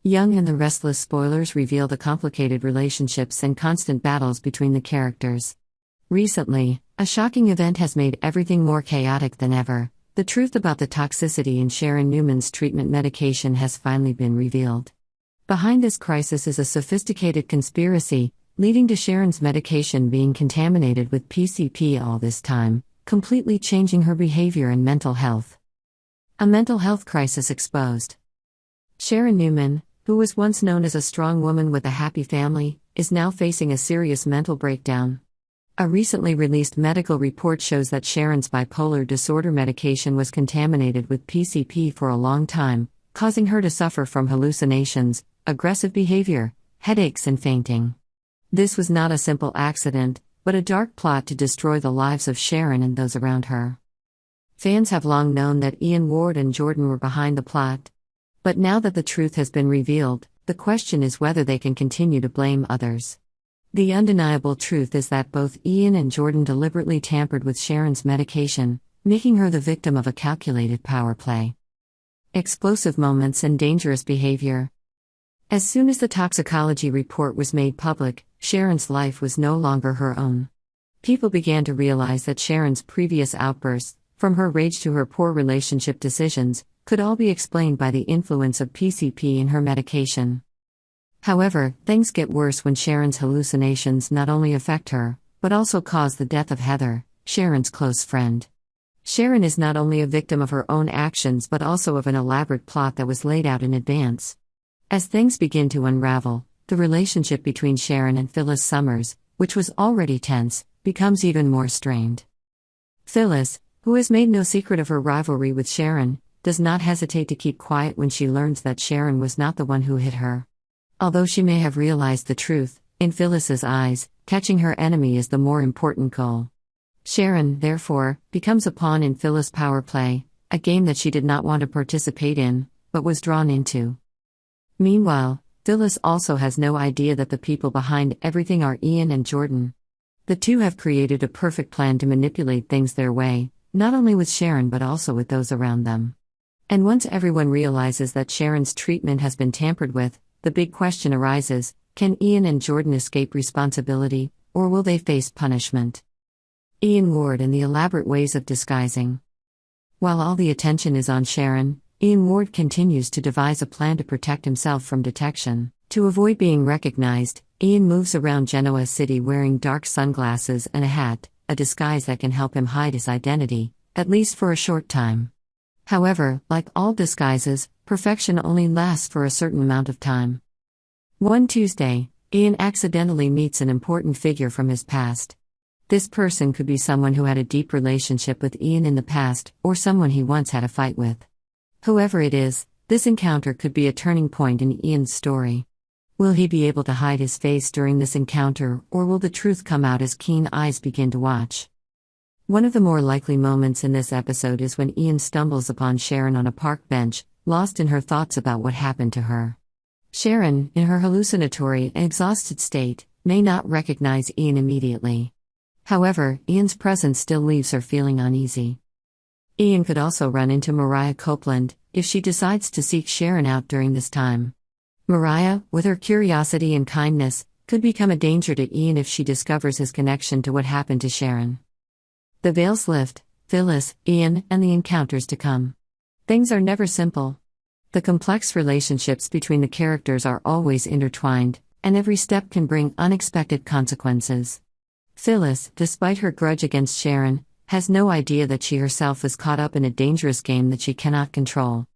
Young and the Restless Spoilers reveal the complicated relationships and constant battles between the characters. Recently, a shocking event has made everything more chaotic than ever. The truth about the toxicity in Sharon Newman's treatment medication has finally been revealed. Behind this crisis is a sophisticated conspiracy, leading to Sharon's medication being contaminated with PCP all this time, completely changing her behavior and mental health. A mental health crisis exposed. Sharon Newman, who was once known as a strong woman with a happy family, is now facing a serious mental breakdown. A recently released medical report shows that Sharon's bipolar disorder medication was contaminated with PCP for a long time, causing her to suffer from hallucinations, aggressive behavior, headaches, and fainting. This was not a simple accident, but a dark plot to destroy the lives of Sharon and those around her. Fans have long known that Ian Ward and Jordan were behind the plot. But now that the truth has been revealed, the question is whether they can continue to blame others. The undeniable truth is that both Ian and Jordan deliberately tampered with Sharon's medication, making her the victim of a calculated power play. Explosive moments and dangerous behavior. As soon as the toxicology report was made public, Sharon's life was no longer her own. People began to realize that Sharon's previous outbursts, from her rage to her poor relationship decisions, could all be explained by the influence of PCP in her medication. However, things get worse when Sharon's hallucinations not only affect her, but also cause the death of Heather, Sharon's close friend. Sharon is not only a victim of her own actions but also of an elaborate plot that was laid out in advance. As things begin to unravel, the relationship between Sharon and Phyllis Summers, which was already tense, becomes even more strained. Phyllis, who has made no secret of her rivalry with Sharon, does not hesitate to keep quiet when she learns that Sharon was not the one who hit her. Although she may have realized the truth, in Phyllis's eyes, catching her enemy is the more important goal. Sharon, therefore, becomes a pawn in Phyllis' power play, a game that she did not want to participate in, but was drawn into. Meanwhile, Phyllis also has no idea that the people behind everything are Ian and Jordan. The two have created a perfect plan to manipulate things their way, not only with Sharon but also with those around them. And once everyone realizes that Sharon's treatment has been tampered with, the big question arises: can Ian and Jordan escape responsibility, or will they face punishment? Ian Ward and the elaborate ways of disguising. While all the attention is on Sharon, Ian Ward continues to devise a plan to protect himself from detection. To avoid being recognized, Ian moves around Genoa City wearing dark sunglasses and a hat, a disguise that can help him hide his identity, at least for a short time. However, like all disguises, perfection only lasts for a certain amount of time. One Tuesday, Ian accidentally meets an important figure from his past. This person could be someone who had a deep relationship with Ian in the past, or someone he once had a fight with. Whoever it is, this encounter could be a turning point in Ian's story. Will he be able to hide his face during this encounter, or will the truth come out as keen eyes begin to watch? One of the more likely moments in this episode is when Ian stumbles upon Sharon on a park bench, lost in her thoughts about what happened to her. Sharon, in her hallucinatory and exhausted state, may not recognize Ian immediately. However, Ian's presence still leaves her feeling uneasy. Ian could also run into Mariah Copeland, if she decides to seek Sharon out during this time. Mariah, with her curiosity and kindness, could become a danger to Ian if she discovers his connection to what happened to Sharon. The veils lift, Phyllis, Ian, and the encounters to come. Things are never simple. The complex relationships between the characters are always intertwined, and every step can bring unexpected consequences. Phyllis, despite her grudge against Sharon, has no idea that she herself is caught up in a dangerous game that she cannot control.